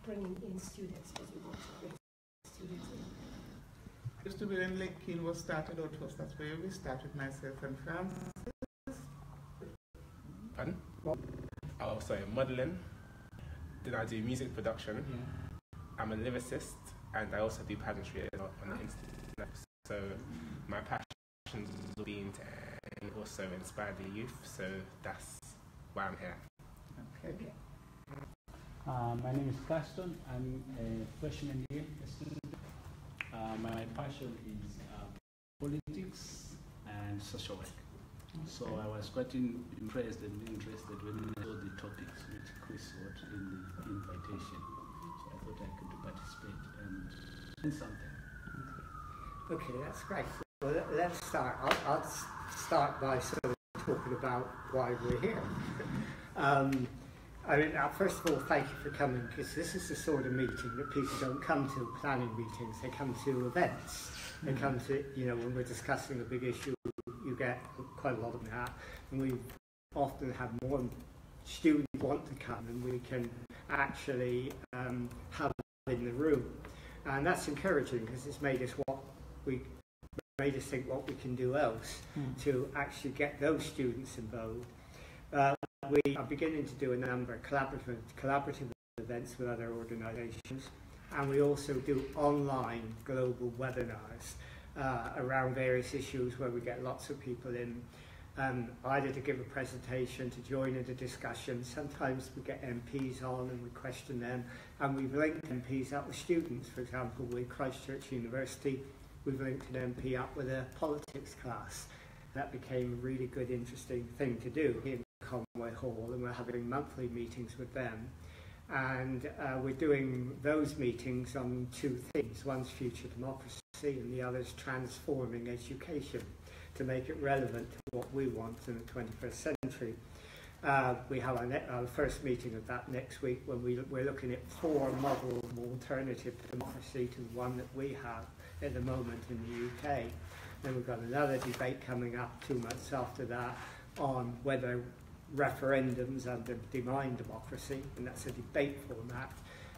bringing in students, because we want to bring students in. Used to be when Lincoln was started out, that's where we started, myself and Francis. Pardon? Oh, sorry, modelling. Then I do music production. Yeah. I'm a lyricist, and I also do pageantry on the internet. So my passions have been to also inspire the youth. So that's why I'm here. Okay. My name is Gaston. I'm a freshman here, a student. My passion is politics and social work. So I was quite impressed and interested when I saw the topics which Chris wrote in the invitation. So I thought I could participate and learn something. Okay, that's great. Well, let's start. I'll start by sort of talking about why we're here. I mean, first of all, thank you for coming, because this is the sort of meeting that people don't come to, planning meetings. They come to events. They come to, you know, when we're discussing a big issue, you get quite a lot of that. And we often have more students want to come than we can actually have in the room. And that's encouraging, because it's made us think what we can do else to actually get those students involved. We are beginning to do a number of collaborative events with other organisations, and we also do online global webinars around various issues where we get lots of people in, either to give a presentation, to join in the discussion. Sometimes we get MPs on and we question them, and we've linked MPs up with students. For example, with Christchurch University, we've linked an MP up with a politics class. That became a really good, interesting thing to do in Conway Hall, and we're having monthly meetings with them. And we're doing those meetings on two things. One's future democracy and the other's transforming education to make it relevant to what we want in the 21st century. We have our first meeting of that next week, when we're looking at 4 models of alternative democracy to the one that we have at the moment in the UK. Then we've got another debate coming up 2 months after that on whether referendums undermine democracy, and that's a debate format.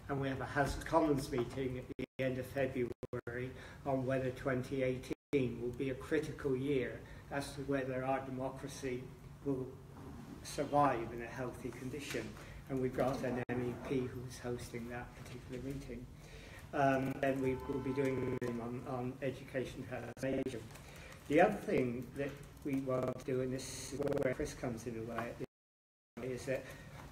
And we have a House of Commons meeting at the end of February on whether 2018 will be a critical year as to whether our democracy will survive in a healthy condition. And we've got an MEP who's hosting that particular meeting. Then we will be doing on education transformation. The other thing that we want to do, and this is where Chris comes in a way, is that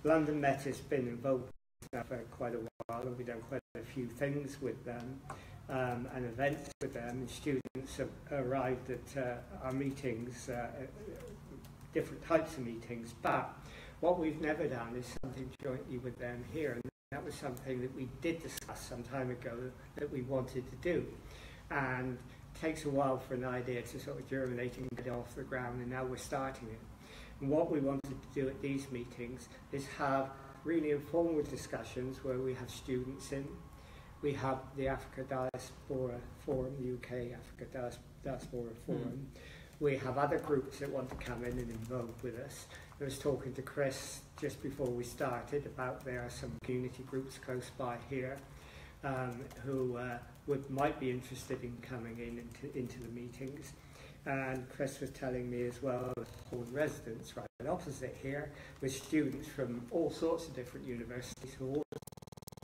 London Met has been involved now for quite a while, and we've done quite a few things with them, and events with them, and students have arrived at our meetings, different types of meetings. But what we've never done is something jointly with them here, and that was something that we did discuss some time ago that we wanted to do. And it takes a while for an idea to sort of germinate and get off the ground, and now we're starting it. And what we wanted to do at these meetings is have really informal discussions where we have students in. We have the Africa Diaspora Forum, the UK Africa Diaspora Forum. We have other groups that want to come in and involve with us. I was talking to Chris just before we started about there are some community groups close by here who might be interested in coming into the meetings. And Chris was telling me as well, Horn residents right opposite here, with students from all sorts of different universities who will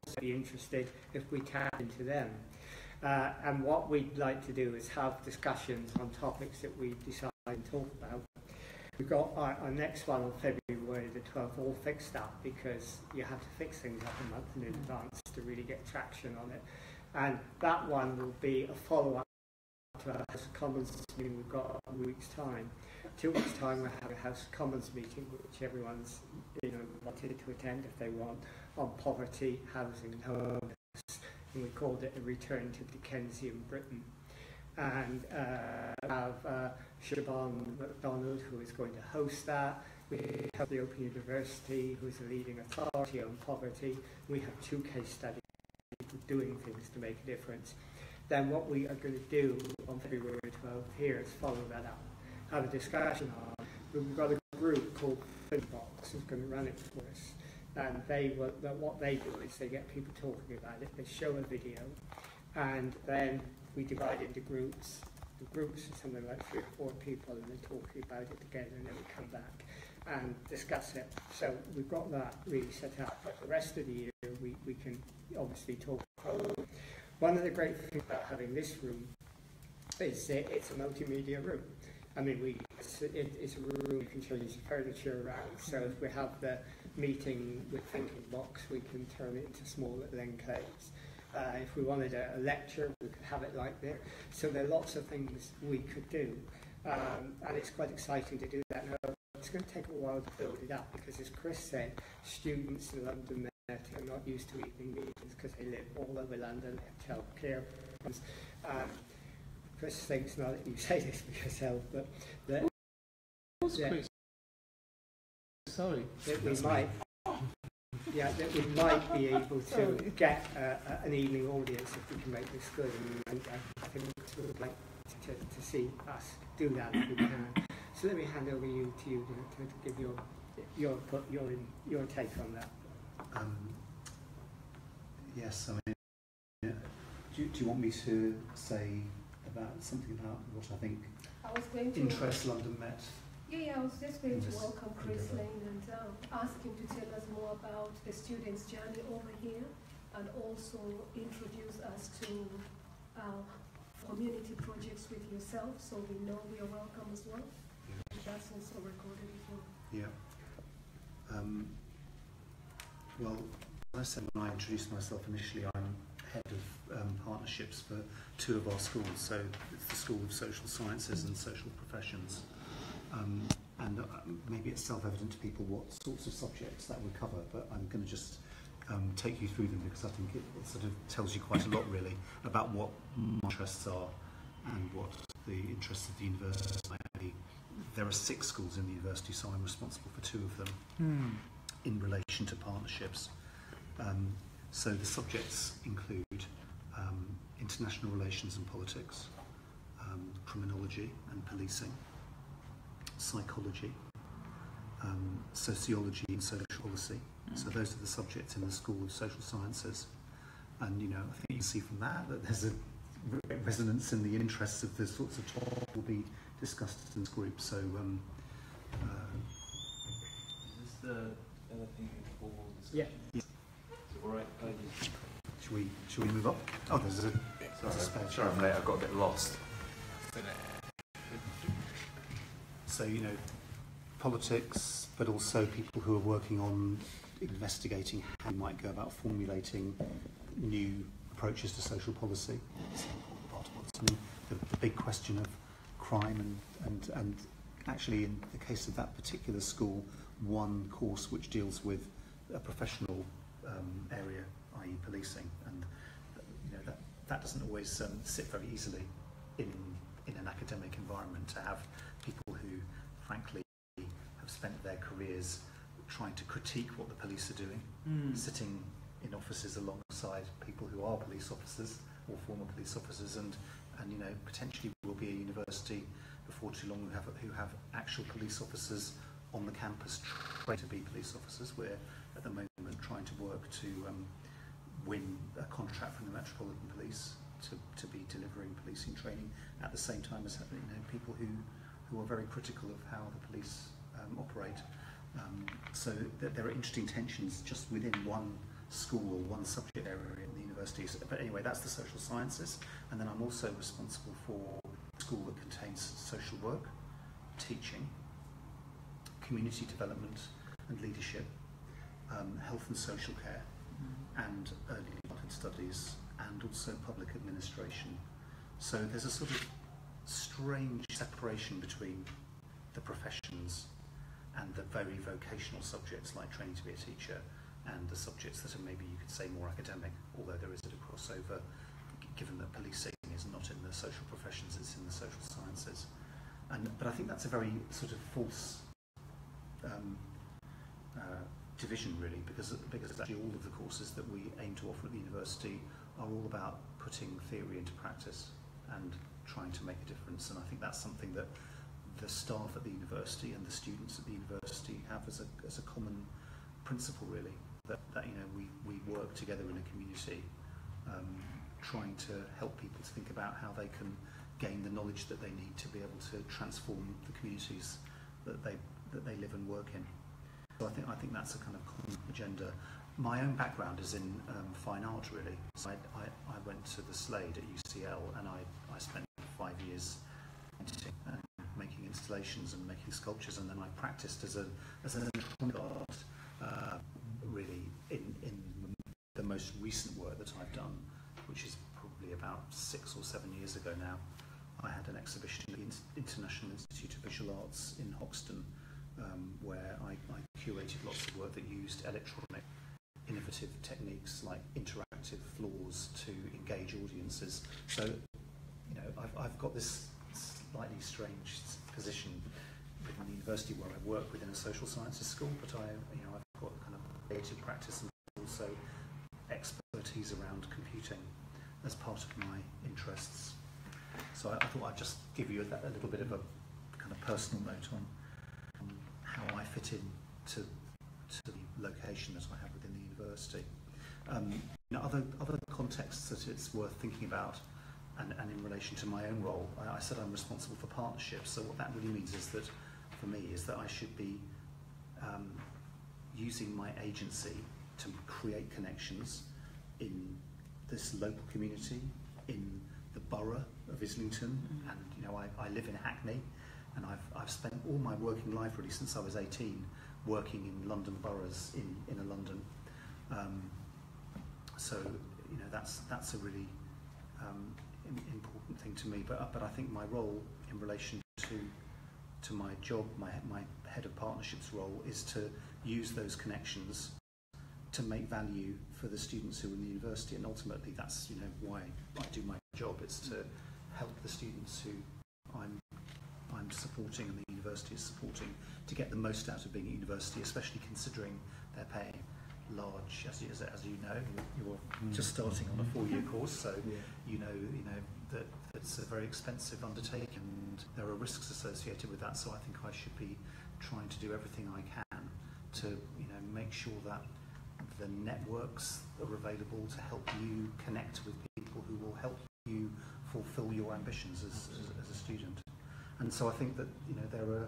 also be interested if we tap into them. And what we'd like to do is have discussions on topics that we decide to talk about. We've got our next one on February the 12th all fixed up, because you have to fix things up a month in advance to really get traction on it. And that one will be a follow-up to our House of Commons meeting we've got in a week's time. 2 weeks' time we'll have a House of Commons meeting, which everyone's wanted to attend if they want, on poverty, housing and homelessness. And we called it a return to Dickensian Britain. And have Siobhan MacDonald, who is going to host that. We have the Open University, who is a leading authority on poverty. We have 2 case studies of doing things to make a difference. Then what we are going to do on February 12th here is follow that up, have a discussion on. We've got a group called Box who's going to run it for us. and what they do is they get people talking about it, they show a video, and then we divide into groups. The groups are something like 3 or 4 people, and they're talking about it together, and then we come back and discuss it. So we've got that really set up, but the rest of the year we can obviously talk. One of the great things about having this room is it's a multimedia room. I mean, it's a room you can change the furniture around. So if we have the meeting with Thinking Box, we can turn it into small little enclaves. If we wanted a lecture, we could have it like there. So there are lots of things we could do. And it's quite exciting to do that. Now, it's going to take a while to build it up because, as Chris said, students in London are not used to evening meetings because they live all over London, they have childcare problems. Chris thinks, not that you say this for yourself, but that, Sorry. that we might be able to get an evening audience if we can make this good. And I think we would like to see us do that if we can. So let me hand over to you to give your take on that. Yes, I mean, yeah. Do you want me to say something about what I think I was going to Interest London Met? Yeah, I was just going to Yes. welcome Chris Lane and ask him to tell us more about the students' journey over here and also introduce us to community projects with yourself, so we know we are welcome as well. Yeah. That's also recorded as well. Yeah. Well, as I said when I introduced myself initially, I'm head of partnerships for 2 of our schools. So it's the School of Social Sciences and Social Professions. And maybe it's self-evident to people what sorts of subjects that would cover, but I'm going to just take you through them because I think it sort of tells you quite a lot really about what my interests are and what the interests of the university might be. There are 6 schools in the university, so I'm responsible for 2 of them in relation to partnerships. So the subjects include international relations and politics, criminology and policing, psychology, sociology and social policy. So those are the subjects in the School of Social Sciences. And, you know, I think you can see from that there's a resonance in the interests of the sorts of topics that will be discussed in this group. So, Is this the other thing for Yeah. Alright, should we move up? Oh, there's a space. Sorry I'm late, I got a bit lost. So, you know, politics, but also people who are working on investigating how you might go about formulating new approaches to social policy. It's an important part of what's happening. The big question of crime and actually in the case of that particular school, one course which deals with a professional area, i.e. policing, and you know that doesn't always sit very easily in an academic environment to have people who frankly have spent their careers trying to critique what the police are doing, sitting in offices alongside people who are police officers or former police officers, and you know potentially will be a university before too long who have actual police officers on the campus trained to be police officers. We're at the moment trying to work to win a contract from the Metropolitan Police to be delivering policing training at the same time as people who are very critical of how the police operate. So there are interesting tensions just within one school or one subject area in the universities. But anyway, that's the social sciences. And then I'm also responsible for a school that contains social work, teaching, community development and leadership, health and social care, and early childhood studies, and also public administration. So there's a sort of strange separation between the professions and the very vocational subjects like training to be a teacher and the subjects that are maybe you could say more academic, although there is a crossover given that policing is not in the social professions, it's in the social sciences. But I think that's a very sort of false division really, because actually all of the courses that we aim to offer at the university are all about putting theory into practice and trying to make a difference, and I think that's something that the staff at the university and the students at the university have as a common principle really, that you know, we work together in a community, trying to help people to think about how they can gain the knowledge that they need to be able to transform the communities that they live and work in. So I think that's a kind of common agenda. My own background is in fine art really. So I went to the Slade at UCL, and I spent 5 years painting and making installations and making sculptures, and then I practiced as an electronic art really in the most recent work that I've done, which is probably about 6 or 7 years ago now. I had an exhibition at the International Institute of Visual Arts in Hoxton, where I curated lots of work that used electronic innovative techniques like interactive floors to engage audiences. So, you know, I've got this slightly strange position within the university where I work within a social sciences school, but I've got kind of creative practice and also expertise around computing as part of my interests. So I thought I'd just give you a little bit of a kind of personal note on how I fit in to the location that I have within the university. Other contexts that it's worth thinking about, and in relation to my own role, I said I'm responsible for partnerships. So what that really means is that, for me, is that I should be using my agency to create connections in this local community, in the borough of Islington, and you know, I live in Hackney, and I've spent all my working life really since I was 18 working in London boroughs in inner London. So you know, that's a really important thing to me. But I think my role in relation to my job, my head of partnerships role, is to use those connections to make value for the students who are in the university, and ultimately that's, you know, why I do my job. It's to help the students who I'm supporting and the university is supporting to get the most out of being at university, especially considering they're paying large, as you know, you're just starting on a 4-year course, so you know that it's a very expensive undertaking, and there are risks associated with that. So I think I should be trying to do everything I can to, you know, make sure that the networks are available to help you connect with people who will help you fulfill your ambitions as a student. And so I think that, you know, there are,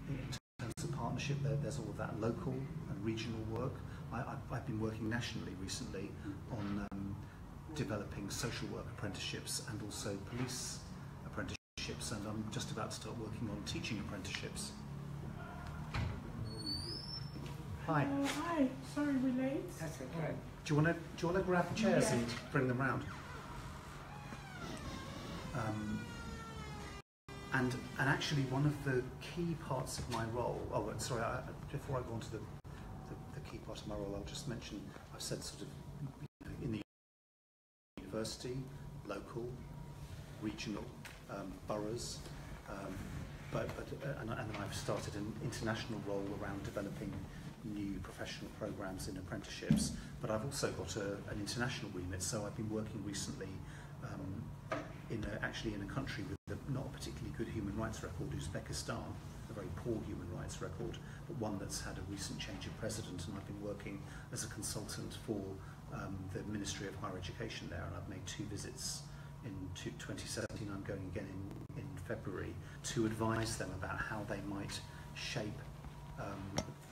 in terms of partnership, there's all of that local and regional work. I've been working nationally recently on developing social work apprenticeships and also police apprenticeships, and I'm just about to start working on teaching apprenticeships. Hi. Hi. Sorry we're late. That's okay. Do you want to grab the chairs and bring them round? And actually, one of the key parts of my role. Oh, sorry. Before I go on to the key part of my role, I'll just mention. I've said sort of, you know, in the university, local, regional, boroughs, and I've started an international role around developing new professional programs in apprenticeships, but I've also got an international remit. So I've been working recently actually in a country with not a particularly good human rights record, Uzbekistan, a very poor human rights record, but one that's had a recent change of president, and I've been working as a consultant for the Ministry of Higher Education there, and I've made 2 visits in 2017. I'm going again in February to advise them about how they might shape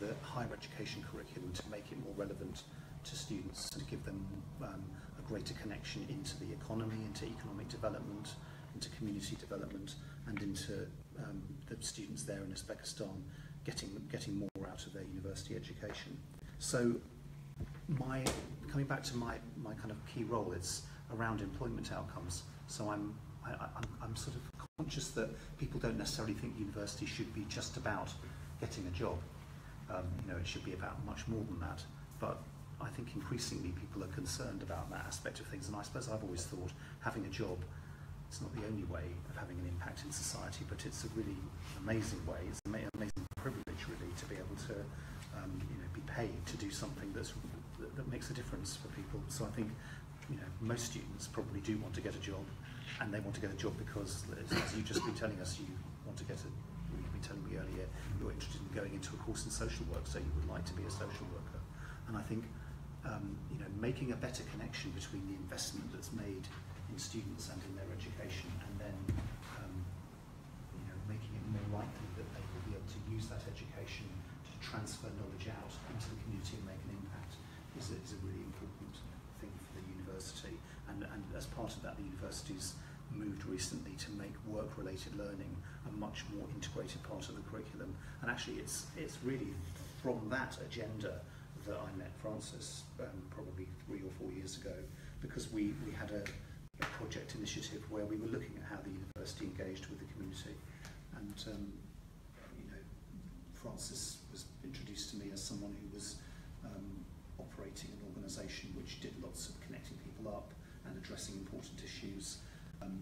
the higher education curriculum to make it more relevant to students, to give them a greater connection into the economy, into economic development, into community development, and into the students there in Uzbekistan getting more out of their university education. So coming back to my kind of key role, it's around employment outcomes. So I'm sort of conscious that people don't necessarily think university should be just about getting a job. You know, it should be about much more than that. But I think increasingly people are concerned about that aspect of things, and I suppose I've always thought having a job, it's not the only way of having an impact in society, but it's a really amazing way. It's an amazing privilege, really, to be able to, you know, be paid to do something that makes a difference for people. So I think, you know, most students probably do want to get a job, and they want to get a job because, as you've just been telling us, you want to get a really telling me earlier you're interested in going into a course in social work, so you would like to be a social worker. And I think making a better connection between the investment that's made in students and in their education, and then making it more likely that they will be able to use that education to transfer knowledge out into the community and make an impact is a really important thing for the university. And as part of that, the university's moved recently to make work-related learning a much more integrated part of the curriculum. And actually it's really from that agenda that I met Francis probably 3 or 4 years ago, because we had a project initiative where we were looking at how the university engaged with the community. And Francis was introduced to me as someone who was operating an organisation which did lots of connecting people up and addressing important issues,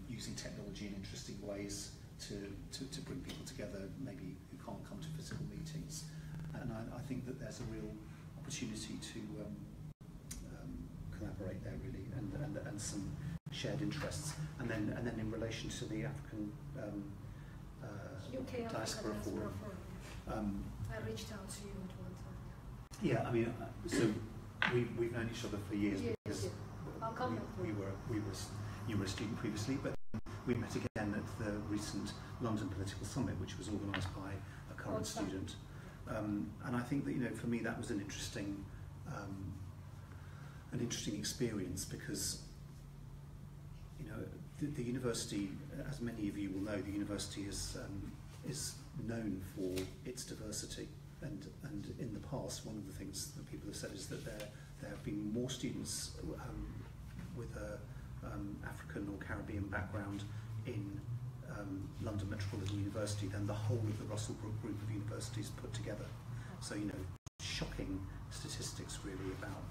using technology in interesting ways to bring people together, maybe who can't come to physical meetings. And I think that there's a real opportunity to collaborate there, really, and some shared interests. And then in relation to the African UK Diaspora AFRICA Forum. I reached out to you at one time. Yeah, I mean, so we've known each other for years because I'll come back. you were a student previously, but we met again at the recent London Political Summit, which was organised by a current student. And I think that for me that was an interesting experience, because the university, as many of you will know, the university is known for its diversity, and in the past one of the things that people have said is that there have been more students with a African or Caribbean background in London Metropolitan University than the whole of the Russell Group of universities put together. So shocking statistics really about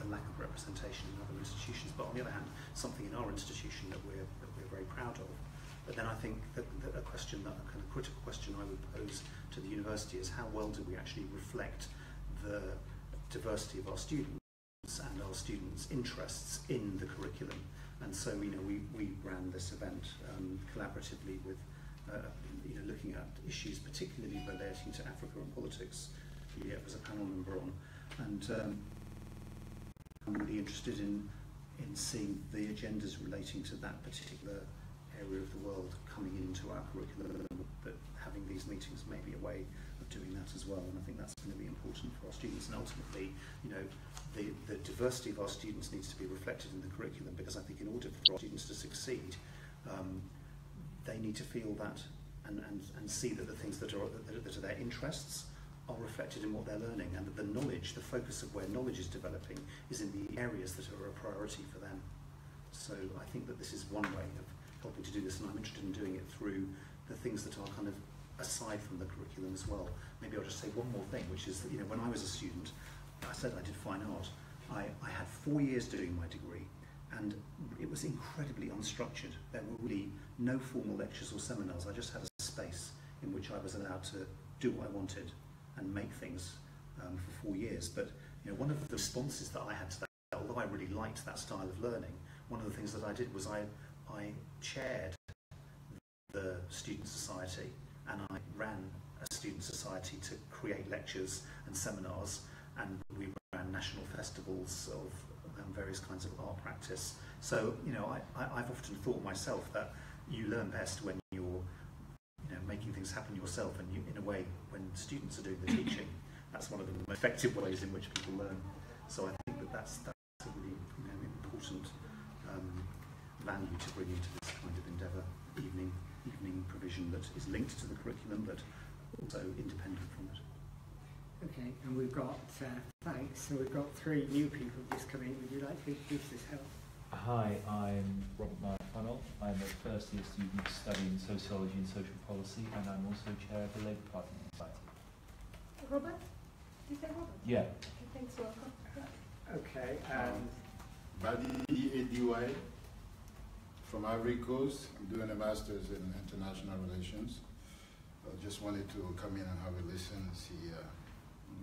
the lack of representation in other institutions, but on the other hand, something in our institution that we're very proud of. But then I think that a kind of critical question I would pose to the university is how well do we actually reflect the diversity of our students and our students' interests in the curriculum. And so we ran this event collaboratively with looking at issues particularly relating to Africa and politics. Juliet was a panel member on, and I'm really interested in seeing the agendas relating to that particular area of the world coming into our curriculum, but having these meetings may be a way of doing that as well. And I think that's going to be important for our students, and ultimately the diversity of our students needs to be reflected in the curriculum, because I think in order for our students to succeed, they need to feel that and see that the things that are their interests are reflected in what they're learning, and that the knowledge, the focus of where knowledge is developing, is in the areas that are a priority for them. So I think that this is one way of helping to do this, and I'm interested in doing it through the things that are kind of aside from the curriculum as well. Maybe I'll just say one more thing, which is that when I was a student, I said I did fine art. I had 4 years doing my degree, and it was incredibly unstructured. There were really no formal lectures or seminars. I just had a space in which I was allowed to do what I wanted and make things for 4 years. But one of the responses that I had to that, although I really liked that style of learning, one of the things that I did was I chaired the student society, and I ran a student society to create lectures and seminars, and we ran national festivals of various kinds of art practice. So I've often thought myself that you learn best when you're making things happen yourself, and in a way when students are doing the teaching, that's one of the most effective ways in which people learn. So I think that's a really important value to bring into this kind of endeavour, evening provision that is linked to the curriculum but also independent from it. Okay, and we've got, thanks, so we've got 3 new people just come in. Would you like to introduce yourself? Hi, I'm Robert Marfano. I'm a first year student studying sociology and social policy, and I'm also chair of the Labour Party Society. Robert? Did you say Robert? Yeah. Okay, thanks, welcome. Okay, and Badi ADY from Ivory Coast. I'm doing a master's in international relations. I just wanted to come in and have a listen and see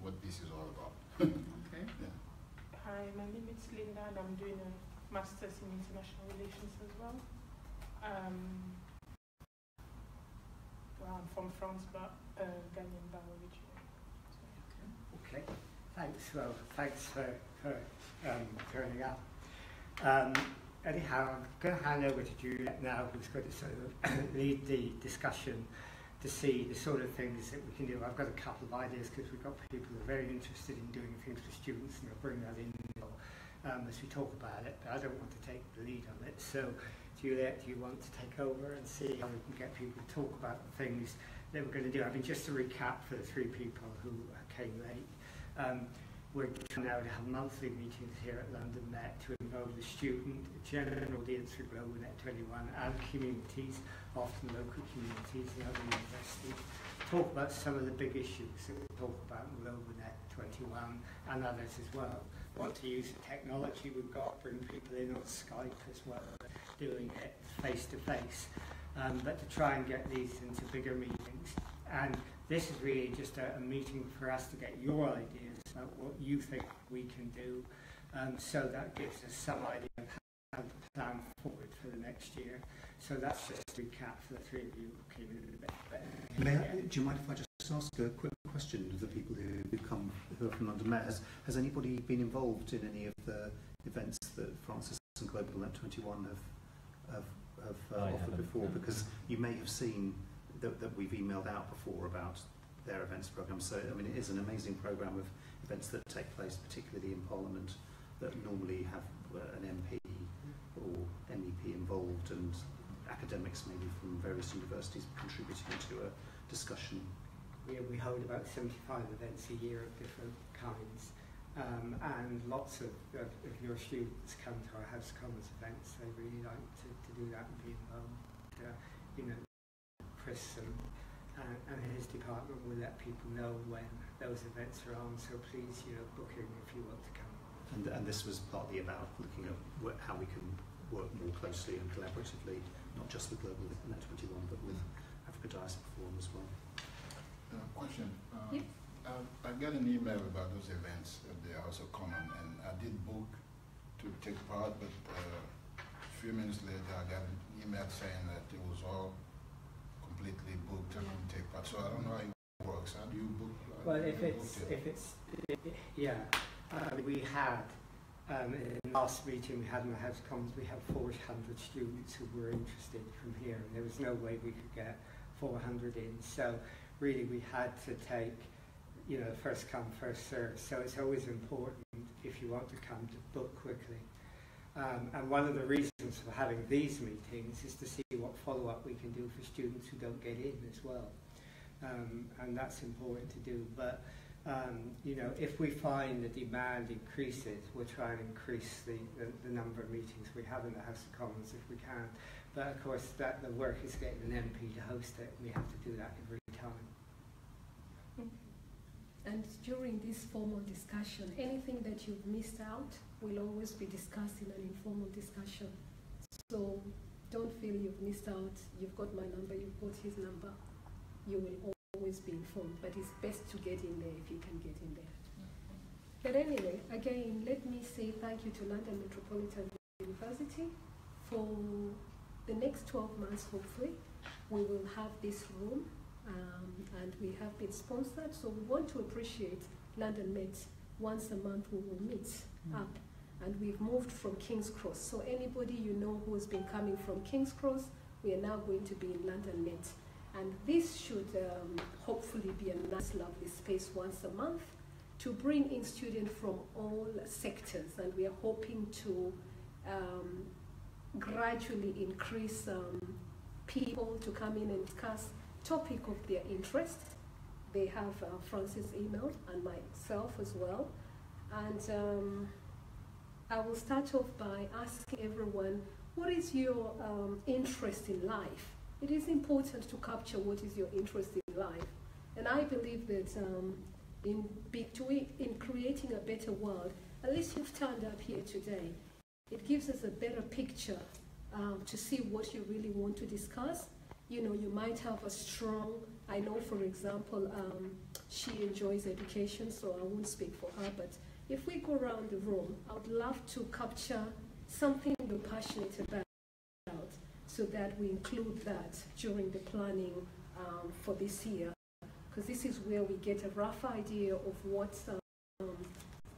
what this is all about. Okay. Yeah. Hi, my name is Linda, and I'm doing a master's in international relations as well. I'm from France, but Ghanaian by origin. Okay, thanks. Well, thanks for turning up. Anyhow, I'm going to hand over to Juliet now, who's going to sort of lead the discussion to see the sort of things that we can do. I've got a couple of ideas because we've got people who are very interested in doing things for students, and I'll bring that in as we talk about it, but I don't want to take the lead on it. So, Juliet, do you want to take over and see how we can get people to talk about the things that we're going to do? I mean, just to recap for the three people who came late, we're trying now to have monthly meetings here at London Met to involve the student, general audience for Global Net 21 and communities, often local communities and other universities. Talk about some of the big issues that we talk about in Global Net 21 and others as well. Want to use the technology we've got, bring people in on Skype as well, doing it face to face, but to try and get these into bigger meetings. And this is really just a meeting for us to get your ideas about what you think we can do, so that gives us some idea of how to plan forward for the next year. So that's just a recap for the three of you who came in a bit better. Do you mind if I just ask a quick question of the people who are from London Met? Has anybody been involved in any of the events that Francis and Global Net 21 have offered before? Because you may have seen that we've emailed out before about their events programme. So, I mean, it is an amazing programme of events that take place, particularly in Parliament, that normally have an MP or MEP involved, and academics maybe from various universities contributing to a discussion. We hold about 75 events a year of different kinds, and lots of your students come to our House of Commons events. They really like to do that and be involved. You know, Chris and his department will let people know when those events are on, so please, book in if you want to come. And this was partly about looking at how we can work more closely and collaboratively, not just with Global Net 21, but with Africa Diaspora Forum as well. Question. Yes. I got an email about those events at the House of Commons, and I did book to take part, but a few minutes later I got an email saying that it was all completely booked. I couldn't take part. So I don't know how it works. How do you book? Well, we had in the last meeting we had in the House of Commons, we had 400 students who were interested from here, and there was no way we could get 400 in. So really, we had to take, first come, first served. So it's always important, if you want to come, to book quickly. And one of the reasons for having these meetings is to see what follow-up we can do for students who don't get in as well. And that's important to do. But, if we find the demand increases, we'll try and increase the number of meetings we have in the House of Commons if we can. But of course, the work is getting an MP to host it. We have to do that every time. And during this formal discussion, anything that you've missed out will always be discussed in an informal discussion. So don't feel you've missed out. You've got my number, you've got his number. You will always be informed, but it's best to get in there if you can get in there. But anyway, again, let me say thank you to London Metropolitan University for the next 12 months, hopefully. We will have this room. And we have been sponsored, so we want to appreciate London Met. Once a month we will meet up, and we've moved from King's Cross. So anybody who has been coming from King's Cross, we are now going to be in London Met. And this should hopefully be a nice, lovely space once a month to bring in students from all sectors, and we are hoping to gradually increase people to come in and discuss topic of their interest. They have Francis' email and myself as well. And I will start off by asking everyone, what is your interest in life? It is important to capture what is your interest in life. And I believe that in creating a better world, at least you've turned up here today, it gives us a better picture to see what you really want to discuss. You might have a strong, I know for example, she enjoys education, so I won't speak for her, but if we go around the room, I would love to capture something you're passionate about so that we include that during the planning for this year, because this is where we get a rough idea of what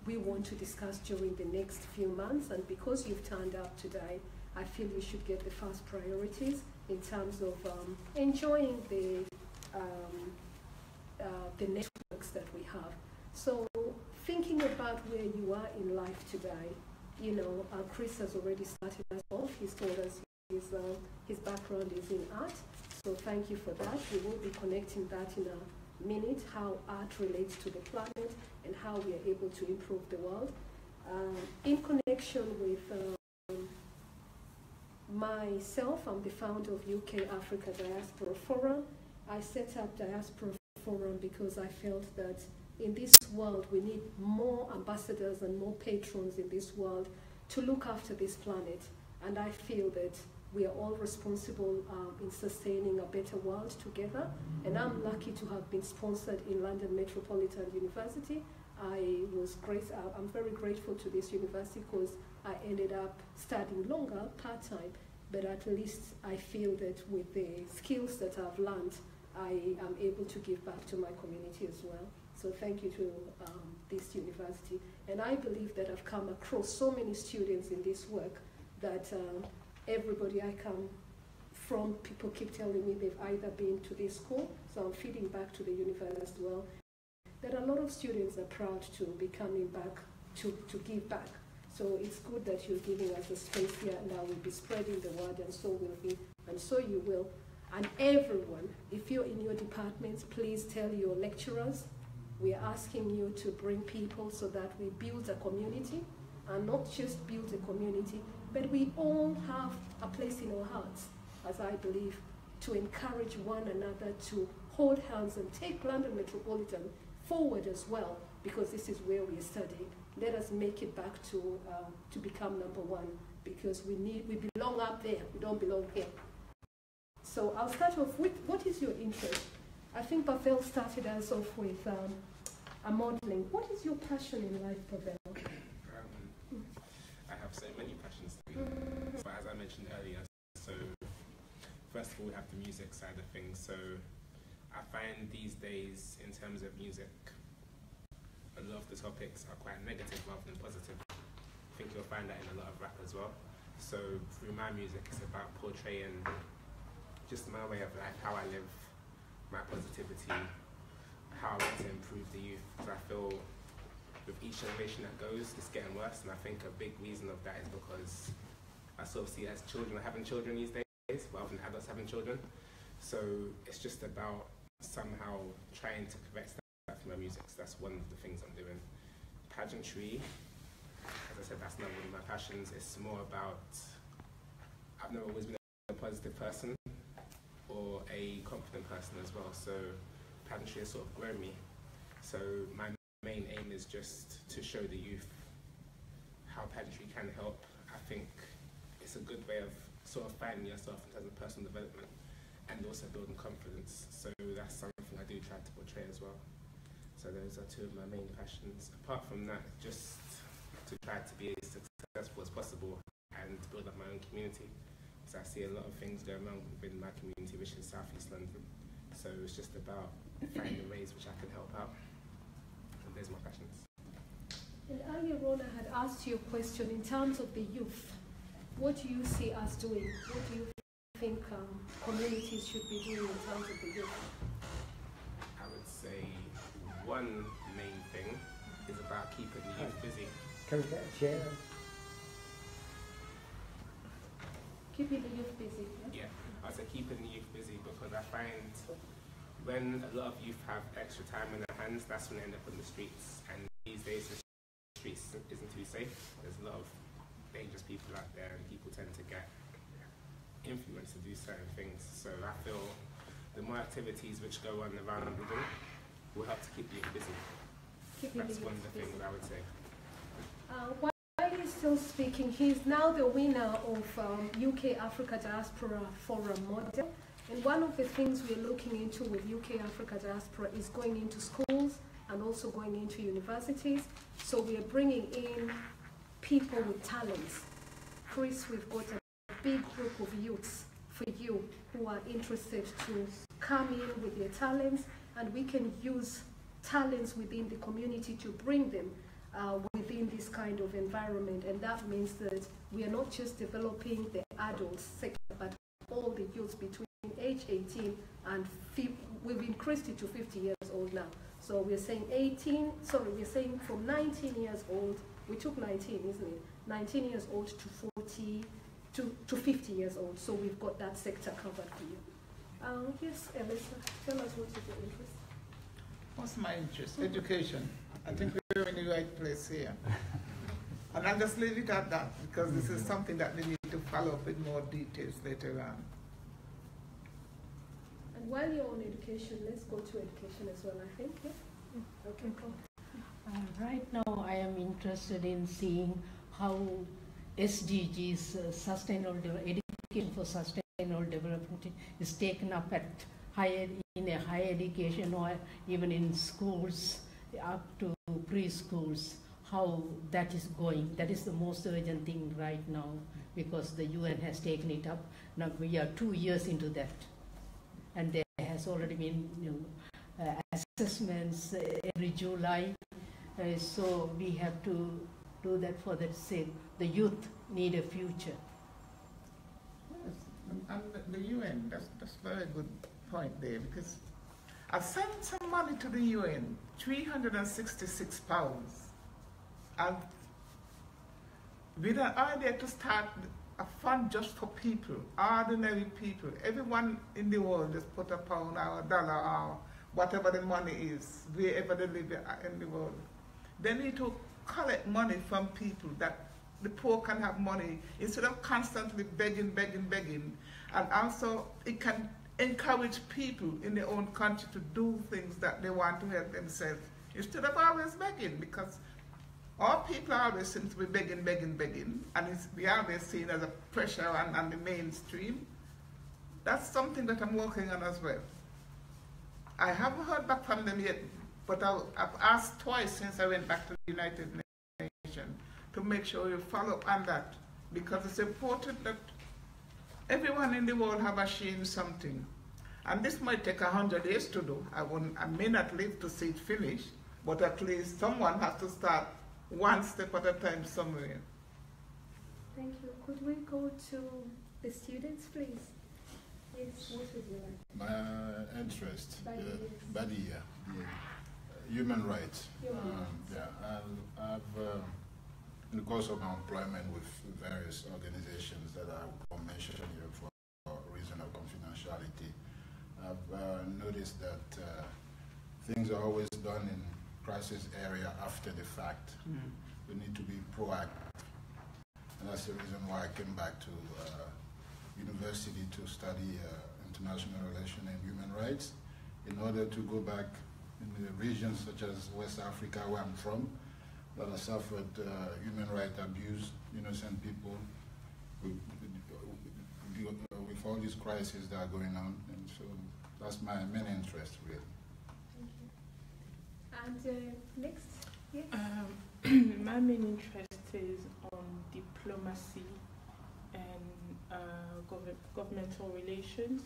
we want to discuss during the next few months. And because you've turned up today, I feel you should get the first priorities in terms of enjoying the networks that we have. So thinking about where you are in life today, you know, Chris has already started us off. He's told us his background is in art. So thank you for that. We will be connecting that in a minute, how art relates to the planet and how we are able to improve the world. In connection with myself, I'm the founder of UK Africa Diaspora Forum. I set up Diaspora Forum because I felt that in this world we need more ambassadors and more patrons in this world to look after this planet. And I feel that we are all responsible in sustaining a better world together. And I'm lucky to have been sponsored in London Metropolitan University. I'm very grateful to this university because I ended up studying longer, part-time, but at least I feel that with the skills that I've learned, I am able to give back to my community as well. So thank you to this university. And I believe that I've come across so many students in this work that everybody I come from, people keep telling me they've either been to this school, so I'm feeding back to the university as well, that a lot of students are proud to be coming back to give back. So it's good that you're giving us a space here, and I will be spreading the word, and so will he, and so you will. And everyone, if you're in your departments, please tell your lecturers, we are asking you to bring people so that we build a community, and not just build a community, but we all have a place in our hearts, as I believe, to encourage one another to hold hands and take London Metropolitan forward as well, because this is where we are studying. Let us make it back to become #1, because we belong up there, we don't belong here. So I'll start off with, what is your interest? I think Pavel started us off with a modeling. What is your passion in life, Pavel? I have so many passions, but as I mentioned earlier, so first of all we have the music side of things. So I find these days, in terms of music, a lot of the topics are quite negative rather than positive. I think you'll find that in a lot of rap as well. So through my music, it's about portraying just my way of life, how I live, my positivity, how I want to improve the youth. Because I feel with each generation that goes, it's getting worse, and I think a big reason of that is because I sort of see as children having children these days rather than adults having children. So it's just about somehow trying to correct that through my music. So that's one of the things I'm doing. Pageantry, as I said, that's not one of my passions. It's more about, I've never always been a positive person or a confident person as well. So pageantry has sort of grown me. So my main aim is just to show the youth how pageantry can help. I think it's a good way of sort of finding yourself in terms of personal development and also building confidence. So that's something I do try to portray as well. So those are two of my main passions. Apart from that, just to try to be as successful as possible and build up my own community. So I see a lot of things going on within my community, which is South East London. So it's just about finding ways which I can help out. And there's my passions. And earlier on I had asked you a question in terms of the youth. What do you see us doing? What do you think communities should be doing in terms of the youth? I would say one main thing is about keeping the youth busy. Can we get a chair? Keeping the youth busy. Yeah, I say keeping the youth busy, because I find when a lot of youth have extra time in their hands, that's when they end up on the streets. And these days the streets isn't too safe. There's a lot of dangerous people out there, and people tend to get influenced to do certain things. So I feel the more activities which go on around London will help to keep the youth busy. That's one of the things I would say. While he's still speaking, he's now the winner of UK Africa Diaspora Forum model. And one of the things we're looking into with UK Africa Diaspora is going into schools and also going into universities. So we are bringing in people with talents. Chris, we've got a big group of youths for you who are interested to come in with their talents, and we can use talents within the community to bring them within this kind of environment. And that means that we are not just developing the adult sector, but all the youth between age 18 and 50. We've increased it to 50 years old now. So we're saying we're saying from 19 years old, we took 19, isn't it? 19 years old to 40, to 50 years old. So we've got that sector covered for you. Yes, Elisa, tell us what is your interest? What's my interest? Education. I think we're in the right place here. And I'll just leave it at that, because this is something that we need to follow up with more details later on. And while you're on education, let's go to education as well, I think. Yeah? Okay, cool. Right now, I am interested in seeing how SDGs, sustainable education for sustainable development, is taken up at in a higher education or even in schools up to preschools. How that is going. That is the most urgent thing right now, because the UN has taken it up. Now we are 2 years into that, and there has already been assessments every July. So we have to do that for that sake. The youth need a future. And the UN, that's a very good point there, because I've sent some money to the UN, £366. And with an idea to start a fund just for people, ordinary people. Everyone in the world just put £1 or $1 or whatever the money is, wherever they live in the world. They need to collect money from people, that the poor can have money instead of constantly begging. And also it can encourage people in their own country to do things that they want to help themselves, instead of always begging, because all people always seem to be begging, and we are always seen as a pressure on the mainstream. That's something that I'm working on as well. I haven't heard back from them yet, but I've asked twice since I went back to the United Nations to make sure you follow up on that, because it's important that everyone in the world have achieved something. And this might take 100 years to do. I may not live to see it finished, but at least someone has to start one step at a time somewhere. Thank you. Could we go to the students, please? Yes, what would you like? My interest, Badia. Human rights. Human I've in the course of my employment with various organizations that I won't mention here for reason of confidentiality, I've noticed that things are always done in crisis area after the fact. We need to be proactive, and that's the reason why I came back to university to study international relations and human rights, in order to go back in the regions such as West Africa, where I'm from, that have suffered human rights abuse, innocent people, with all these crises that are going on. And so that's my main interest, really. Thank you. And next, yes? My main interest is on diplomacy and governmental relations.